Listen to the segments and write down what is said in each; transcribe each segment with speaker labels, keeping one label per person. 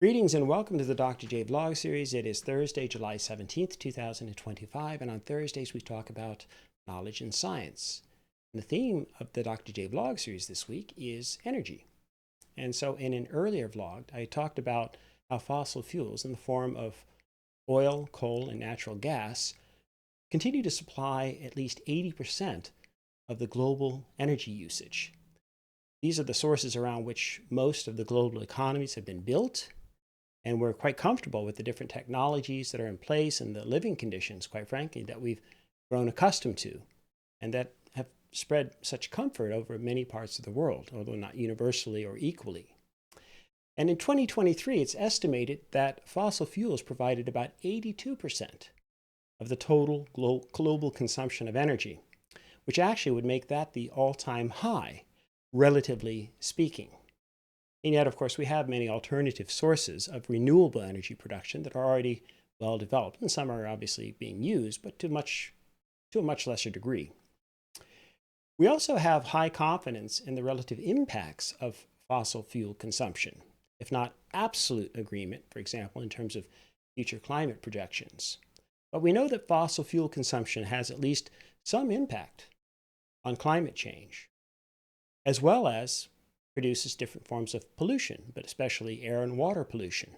Speaker 1: Greetings and welcome to the Dr. J Vlog series. It is Thursday, July 17th, 2025, and on Thursdays we talk about knowledge and science. And the theme of the Dr. J Vlog series this week is energy. And so in an earlier vlog, I talked about how fossil fuels in the form of oil, coal, and natural gas continue to supply at least 80% of the global energy usage. These are the sources around which most of the global economies have been built. And we're quite comfortable with the different technologies that are in place and the living conditions, quite frankly, that we've grown accustomed to and that have spread such comfort over many parts of the world, although not universally or equally. And in 2023, it's estimated that fossil fuels provided about 82% of the total global consumption of energy, which actually would make that the all-time high, relatively speaking. And yet, of course, we have many alternative sources of renewable energy production that are already well developed, and some are obviously being used, but to a much lesser degree. We also have high confidence in the relative impacts of fossil fuel consumption, if not absolute agreement, for example, in terms of future climate projections. But we know that fossil fuel consumption has at least some impact on climate change, as well as produces different forms of pollution, but especially air and water pollution.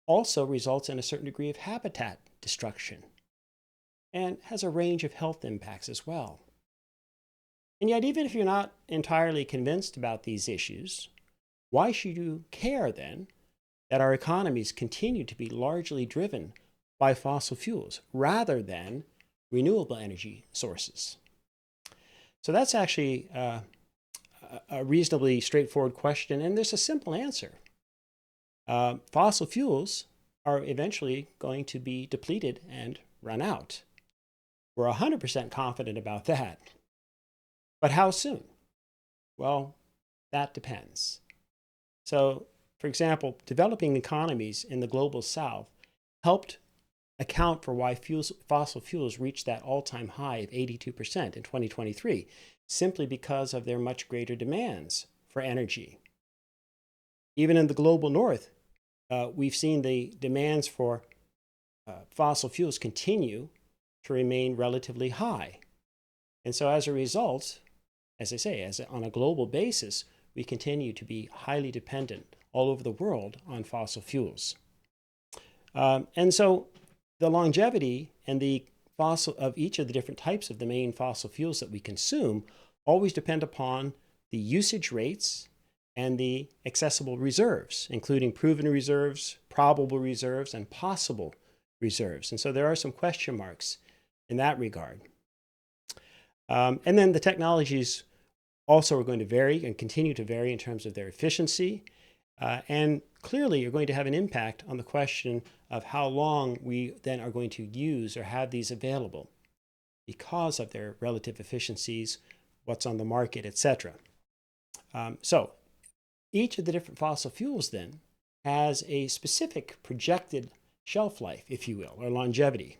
Speaker 1: Also results in a certain degree of habitat destruction and has a range of health impacts as well. And yet, even if you're not entirely convinced about these issues, why should you care then that our economies continue to be largely driven by fossil fuels rather than renewable energy sources? So that's actually a reasonably straightforward question, and there's a simple answer. Fossil fuels are eventually going to be depleted and run out. We're 100% confident about that. But how soon? Well, that depends. So, for example, developing economies in the global south helped account for why fossil fuels reached that all-time high of 82% in 2023. Simply because of their much greater demands for energy. Even in the global north, we've seen the demands for fossil fuels continue to remain relatively high. And so as a result, as I say, on a global basis, we continue to be highly dependent all over the world on fossil fuels. And so the longevity and the of each of the different types of the main fossil fuels that we consume always depend upon the usage rates and the accessible reserves, including proven reserves, probable reserves, and possible reserves. And so there are some question marks in that regard. And then the technologies also are going to vary and continue to vary in terms of their efficiency, and clearly are going to have an impact on the question of how long we then are going to use or have these available because of their relative efficiencies, what's on the market, etc. So each of the different fossil fuels then has a specific projected shelf life, if you will, or longevity.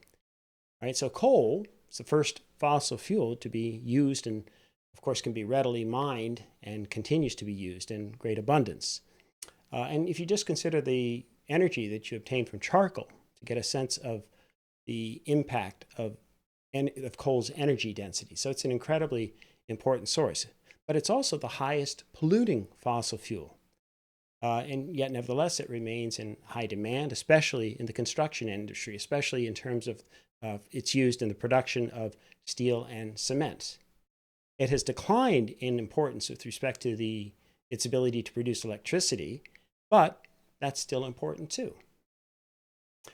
Speaker 1: All right, so coal is the first fossil fuel to be used and, of course, can be readily mined and continues to be used in great abundance. And if you just consider the energy that you obtain from charcoal to get a sense of the impact of coal's energy density. So it's an incredibly important source. But it's also the highest polluting fossil fuel. And yet, nevertheless, it remains in high demand, especially in the construction industry, especially in terms of it's used in the production of steel and cement. It has declined in importance with respect to its ability to produce electricity, but that's still important too.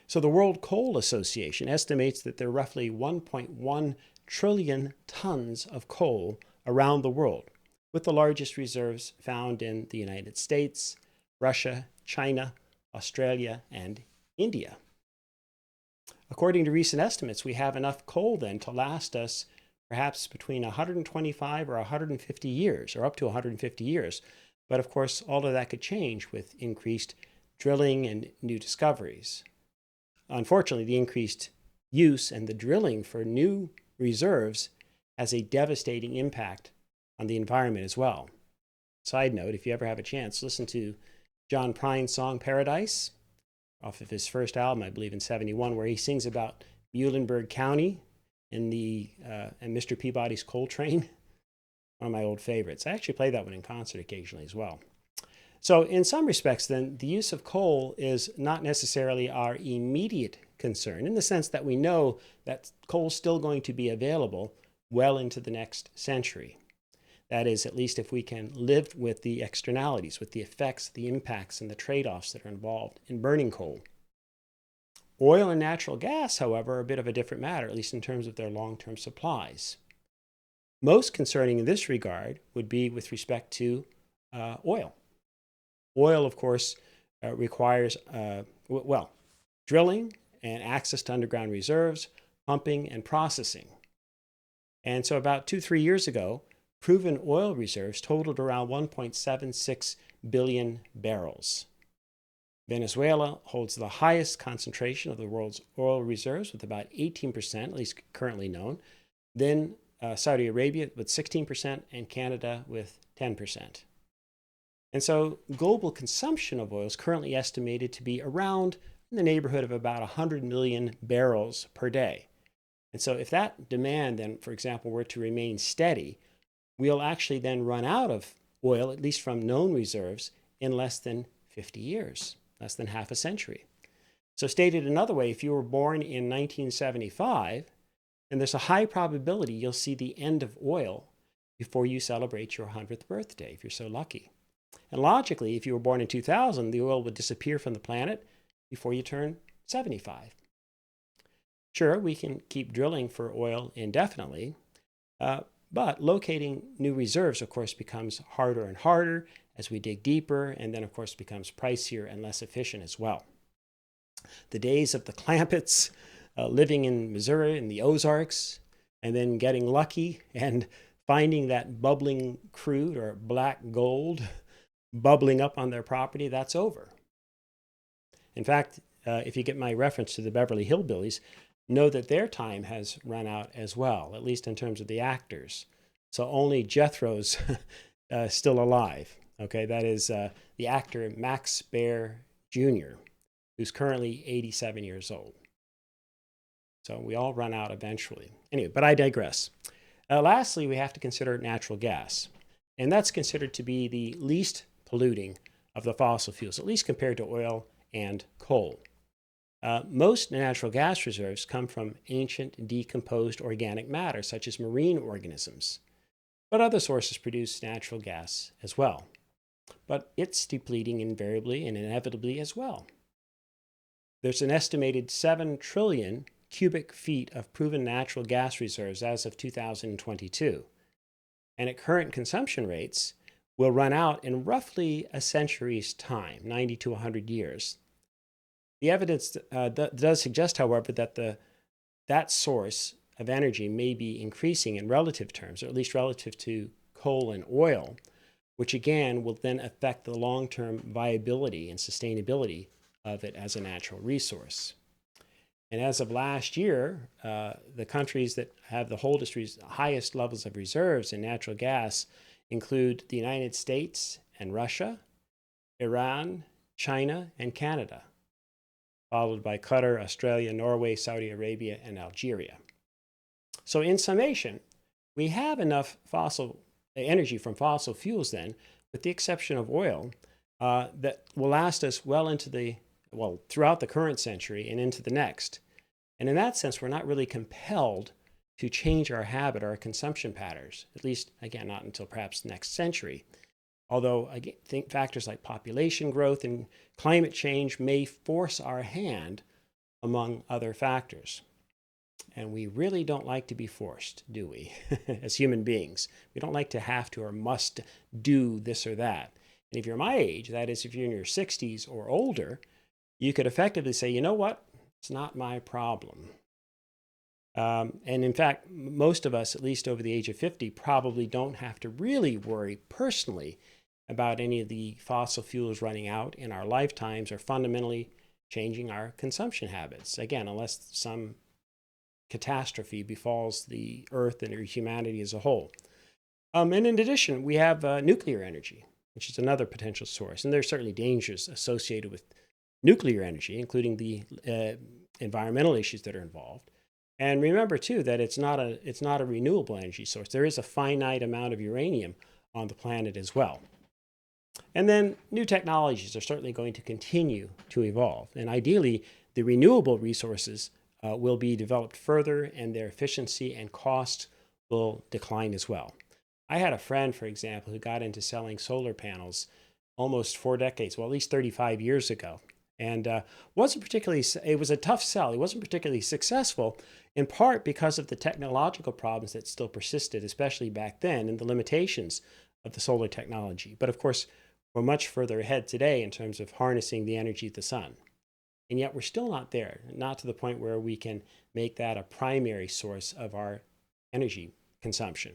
Speaker 1: So the World Coal Association estimates that there are roughly 1.1 trillion tons of coal around the world, with the largest reserves found in the United States, Russia, China, Australia, and India. According to recent estimates, we have enough coal then to last us perhaps between 125 or 150 years, or up to 150 years. But of course, all of that could change with increased drilling and new discoveries. Unfortunately, the increased use and the drilling for new reserves has a devastating impact on the environment as well. Side note, if you ever have a chance, listen to John Prine's song Paradise, off of his first album, I believe in '71, where he sings about Muhlenberg County and Mr. Peabody's Coal Train. One of my old favorites. I actually play that one in concert occasionally as well. So in some respects, then, the use of coal is not necessarily our immediate concern, in the sense that we know that coal is still going to be available well into the next century. That is, at least if we can live with the externalities, with the effects, the impacts, and the trade-offs that are involved in burning coal. Oil and natural gas, however, are a bit of a different matter, at least in terms of their long-term supplies. Most concerning in this regard would be with respect to oil. Oil, of course, requires, drilling and access to underground reserves, pumping, and processing. And so about 2-3 years ago, proven oil reserves totaled around 1.76 billion barrels. Venezuela holds the highest concentration of the world's oil reserves with about 18%, at least currently known. Then Saudi Arabia with 16% and Canada with 10%. And so global consumption of oil is currently estimated to be around in the neighborhood of about 100 million barrels per day. And so if that demand then, for example, were to remain steady, we'll actually then run out of oil, at least from known reserves, in less than 50 years, less than half a century. So stated another way, if you were born in 1975, then there's a high probability you'll see the end of oil before you celebrate your 100th birthday, if you're so lucky. And logically, if you were born in 2000, the oil would disappear from the planet before you turn 75. Sure, we can keep drilling for oil indefinitely, but locating new reserves, of course, becomes harder and harder as we dig deeper, and then, of course, becomes pricier and less efficient as well. The days of the Clampetts living in Missouri in the Ozarks, and then getting lucky and finding that bubbling crude or black gold bubbling up on their property, that's over. In fact, if you get my reference to the Beverly Hillbillies, know that their time has run out as well, at least in terms of the actors. So only Jethro's still alive. Okay, that is the actor Max Baer Jr., who's currently 87 years old. So we all run out eventually. Anyway, but I digress. Lastly, we have to consider natural gas. And that's considered to be the least polluting of the fossil fuels, at least compared to oil and coal. Most natural gas reserves come from ancient decomposed organic matter, such as marine organisms. But other sources produce natural gas as well. But it's depleting invariably and inevitably as well. There's an estimated 7 trillion cubic feet of proven natural gas reserves as of 2022. And at current consumption rates, will run out in roughly a century's time, 90 to 100 years. The evidence does suggest, however, that that source of energy may be increasing in relative terms, or at least relative to coal and oil, which again will then affect the long-term viability and sustainability of it as a natural resource. And as of last year, the countries that have the highest levels of reserves in natural gas include the United States and Russia, Iran, China, and Canada, followed by Qatar, Australia, Norway, Saudi Arabia, and Algeria. So in summation, we have enough energy from fossil fuels then, with the exception of oil, that will last us throughout the current century and into the next. And in that sense, we're not really compelled to change our habit, our consumption patterns, at least, again, not until perhaps next century. Although, again, think factors like population growth and climate change may force our hand, among other factors. And we really don't like to be forced, do we, as human beings? We don't like to have to or must do this or that. And if you're my age, that is, if you're in your 60s or older, you could effectively say, you know what? It's not my problem. And in fact, most of us, at least over the age of 50, probably don't have to really worry personally about any of the fossil fuels running out in our lifetimes or fundamentally changing our consumption habits. Again, unless some catastrophe befalls the Earth and humanity as a whole. And in addition, we have nuclear energy. which is another potential source. And there's certainly dangers associated with nuclear energy, including the environmental issues that are involved. And remember, too, that it's not a renewable energy source. There is a finite amount of uranium on the planet as well. And then new technologies are certainly going to continue to evolve. And ideally, the renewable resources will be developed further, and their efficiency and cost will decline as well. I had a friend, for example, who got into selling solar panels almost 4 decades, well, at least 35 years ago. And it was a tough sell. It wasn't particularly successful, in part because of the technological problems that still persisted, especially back then, and the limitations of the solar technology. But of course, we're much further ahead today in terms of harnessing the energy of the sun. And yet we're still not there, not to the point where we can make that a primary source of our energy consumption.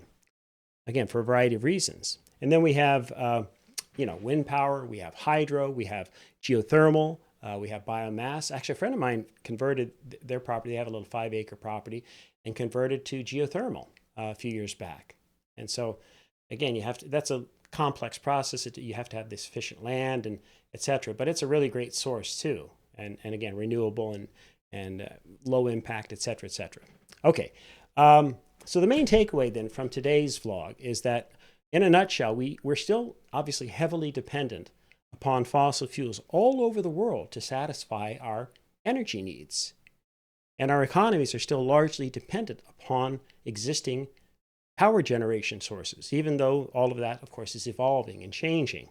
Speaker 1: Again, for a variety of reasons. And then we have wind power, we have hydro, we have geothermal, we have biomass. Actually, a friend of mine converted their property. They have a little 5-acre property and converted to geothermal a few years back. And so, again, that's a complex process. You have to have this efficient land and et cetera. But it's a really great source too. And again, renewable and low impact, et cetera, et cetera. Okay. So the main takeaway then from today's vlog is that, in a nutshell, we're still obviously heavily dependent upon fossil fuels all over the world to satisfy our energy needs. And our economies are still largely dependent upon existing power generation sources, even though all of that, of course, is evolving and changing.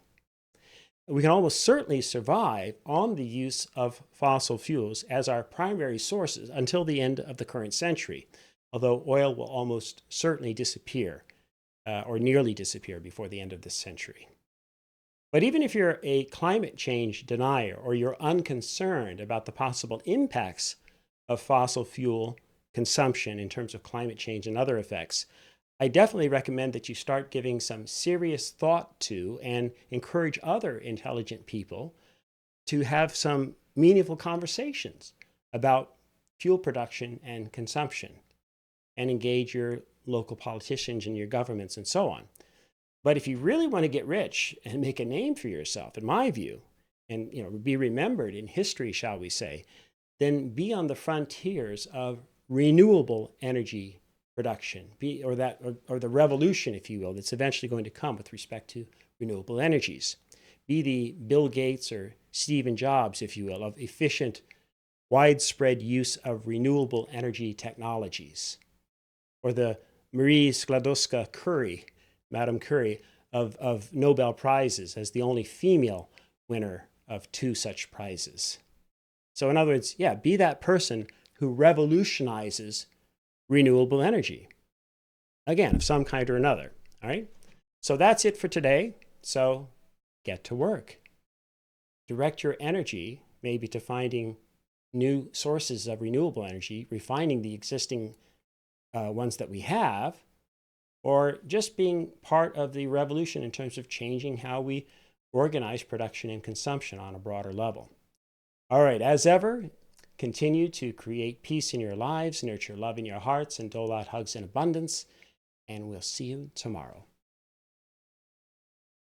Speaker 1: We can almost certainly survive on the use of fossil fuels as our primary sources until the end of the current century, although oil will almost certainly disappear or nearly disappear before the end of this century. But even if you're a climate change denier or you're unconcerned about the possible impacts of fossil fuel consumption in terms of climate change and other effects, I definitely recommend that you start giving some serious thought to and encourage other intelligent people to have some meaningful conversations about fuel production and consumption, and engage your local politicians and your governments and so on. But if you really want to get rich and make a name for yourself, in my view, and be remembered in history, shall we say, then be on the frontiers of renewable energy production, or the revolution, if you will, that's eventually going to come with respect to renewable energies. Be the Bill Gates or Stephen Jobs, if you will, of efficient, widespread use of renewable energy technologies. Or the Marie Sklodowska-Curie, Madame Curie, of Nobel Prizes as the only female winner of 2 such prizes. So in other words, be that person who revolutionizes renewable energy. Again, of some kind or another. All right? So that's it for today. So get to work. Direct your energy maybe to finding new sources of renewable energy, refining the existing ones that we have, or just being part of the revolution in terms of changing how we organize production and consumption on a broader level. All right, as ever, continue to create peace in your lives, nurture love in your hearts, and dole out hugs in abundance. And we'll see you tomorrow.